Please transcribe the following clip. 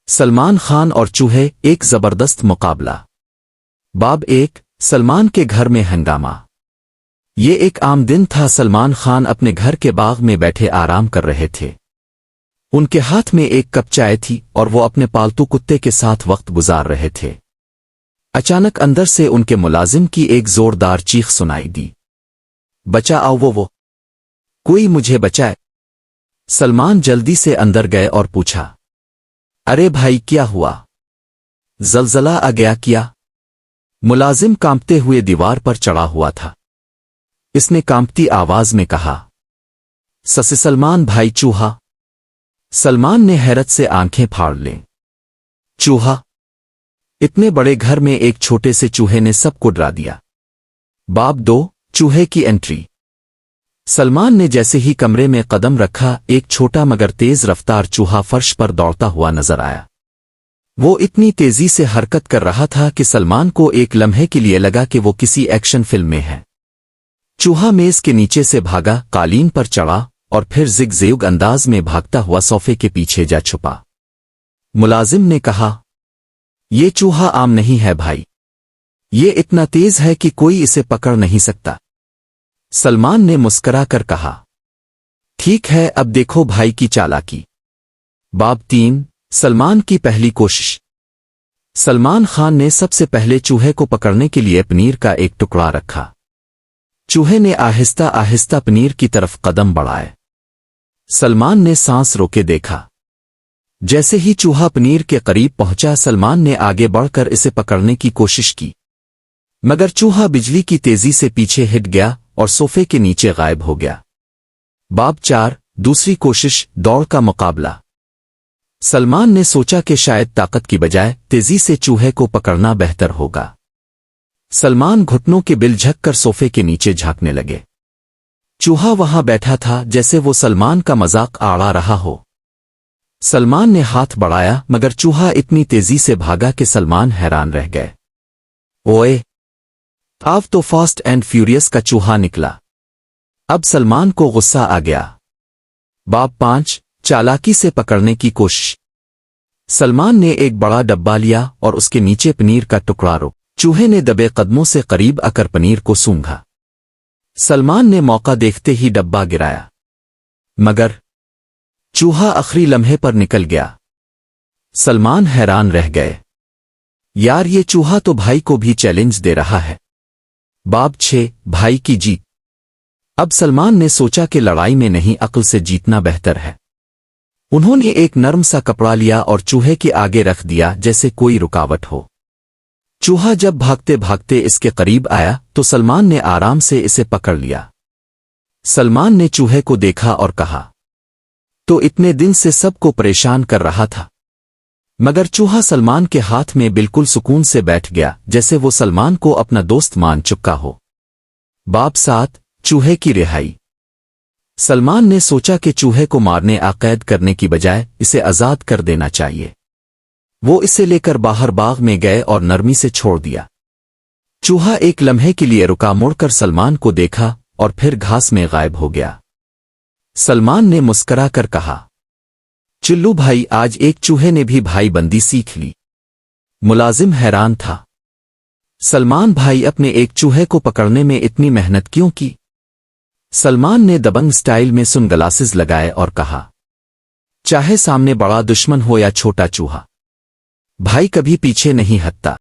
سلمان خان اور چوہے ایک زبردست مقابلہ۔ باب 1 سلمان کے گھر میں ہنگامہ۔ یہ ایک عام دن تھا۔ سلمان خان اپنے گھر کے باغ میں بیٹھے آرام کر رہے تھے۔ ان کے ہاتھ میں ایک کپ چائے تھی اور وہ اپنے پالتو کتے کے ساتھ وقت گزار رہے تھے۔ اچانک اندر سے ان کے ملازم کی ایک زوردار چیخ سنائی دی، بچا آؤ وہ کوئی مجھے بچائے۔ سلمان جلدی سے اندر گئے اور پوچھا، ارے بھائی کیا ہوا؟ زلزلہ آ گیا کیا؟ ملازم کانپتے ہوئے دیوار پر چڑھا ہوا تھا۔ اس نے کانپتی آواز میں کہا، سلمان بھائی چوہا۔ سلمان نے حیرت سے آنکھیں پھاڑ لیں۔ چوہا؟ اتنے بڑے گھر میں ایک چھوٹے سے چوہے نے سب کو ڈرا دیا۔ باب 2 چوہے کی انٹری۔ سلمان نے جیسے ہی کمرے میں قدم رکھا، ایک چھوٹا مگر تیز رفتار چوہا فرش پر دوڑتا ہوا نظر آیا۔ وہ اتنی تیزی سے حرکت کر رہا تھا کہ سلمان کو ایک لمحے کے لیے لگا کہ وہ کسی ایکشن فلم میں ہے۔ چوہا میز کے نیچے سے بھاگا، قالین پر چڑھا اور پھر زگ زیگ انداز میں بھاگتا ہوا صوفے کے پیچھے جا چھپا۔ ملازم نے کہا، یہ چوہا عام نہیں ہے بھائی، یہ اتنا تیز ہے کہ کوئی اسے پکڑ نہیں سکتا۔ سلمان نے مسکرا کر کہا، ٹھیک ہے اب دیکھو بھائی کی چالاکی۔ باب 3 سلمان کی پہلی کوشش۔ سلمان خان نے سب سے پہلے چوہے کو پکڑنے کے لیے پنیر کا ایک ٹکڑا رکھا۔ چوہے نے آہستہ آہستہ پنیر کی طرف قدم بڑھائے۔ سلمان نے سانس روکے دیکھا۔ جیسے ہی چوہا پنیر کے قریب پہنچا، سلمان نے آگے بڑھ کر اسے پکڑنے کی کوشش کی، مگر چوہا بجلی کی تیزی سے پیچھے ہٹ گیا اور صوفے کے نیچے غائب ہو گیا۔ باب 4 دوسری کوشش، دوڑ کا مقابلہ۔ سلمان نے سوچا کہ شاید طاقت کی بجائے تیزی سے چوہے کو پکڑنا بہتر ہوگا۔ سلمان گھٹنوں کے بل جھک کر صوفے کے نیچے جھانکنے لگے۔ چوہا وہاں بیٹھا تھا جیسے وہ سلمان کا مذاق اڑا رہا ہو۔ سلمان نے ہاتھ بڑھایا مگر چوہا اتنی تیزی سے بھاگا کہ سلمان حیران رہ گئے۔ اوئے! آو تو فاسٹ اینڈ فیوریس کا چوہا نکلا۔ اب سلمان کو غصہ آ گیا۔ باب 5 چالاکی سے پکڑنے کی کوشش۔ سلمان نے ایک بڑا ڈبہ لیا اور اس کے نیچے پنیر کا ٹکڑا رو۔ چوہے نے دبے قدموں سے قریب آ کر پنیر کو سونگھا۔ سلمان نے موقع دیکھتے ہی ڈبہ گرایا، مگر چوہا آخری لمحے پر نکل گیا۔ سلمان حیران رہ گئے، یار یہ چوہا تو بھائی کو بھی چیلنج دے رہا ہے۔ باب 6 بھائی کی جیت۔ اب سلمان نے سوچا کہ لڑائی میں نہیں عقل سے جیتنا بہتر ہے۔ انہوں نے ایک نرم سا کپڑا لیا اور چوہے کے آگے رکھ دیا جیسے کوئی رکاوٹ ہو۔ چوہا جب بھاگتے بھاگتے اس کے قریب آیا تو سلمان نے آرام سے اسے پکڑ لیا۔ سلمان نے چوہے کو دیکھا اور کہا، تو اتنے دن سے سب کو پریشان کر رہا تھا۔ مگر چوہا سلمان کے ہاتھ میں بالکل سکون سے بیٹھ گیا جیسے وہ سلمان کو اپنا دوست مان چکا ہو۔ باب 7 چوہے کی رہائی۔ سلمان نے سوچا کہ چوہے کو مارنے قید کرنے کی بجائے اسے آزاد کر دینا چاہیے۔ وہ اسے لے کر باہر باغ میں گئے اور نرمی سے چھوڑ دیا۔ چوہا ایک لمحے کے لیے رکا، مڑ کر سلمان کو دیکھا اور پھر گھاس میں غائب ہو گیا۔ سلمان نے مسکرا کر کہا، چلو بھائی آج ایک چوہے نے بھی بھائی بندی سیکھ لی۔ ملازم حیران تھا، سلمان بھائی اپنے ایک چوہے کو پکڑنے میں اتنی محنت کیوں کی؟ سلمان نے دبنگ سٹائل میں سن گلاسز لگائے اور کہا، چاہے سامنے بڑا دشمن ہو یا چھوٹا چوہا، بھائی کبھی پیچھے نہیں ہٹتا۔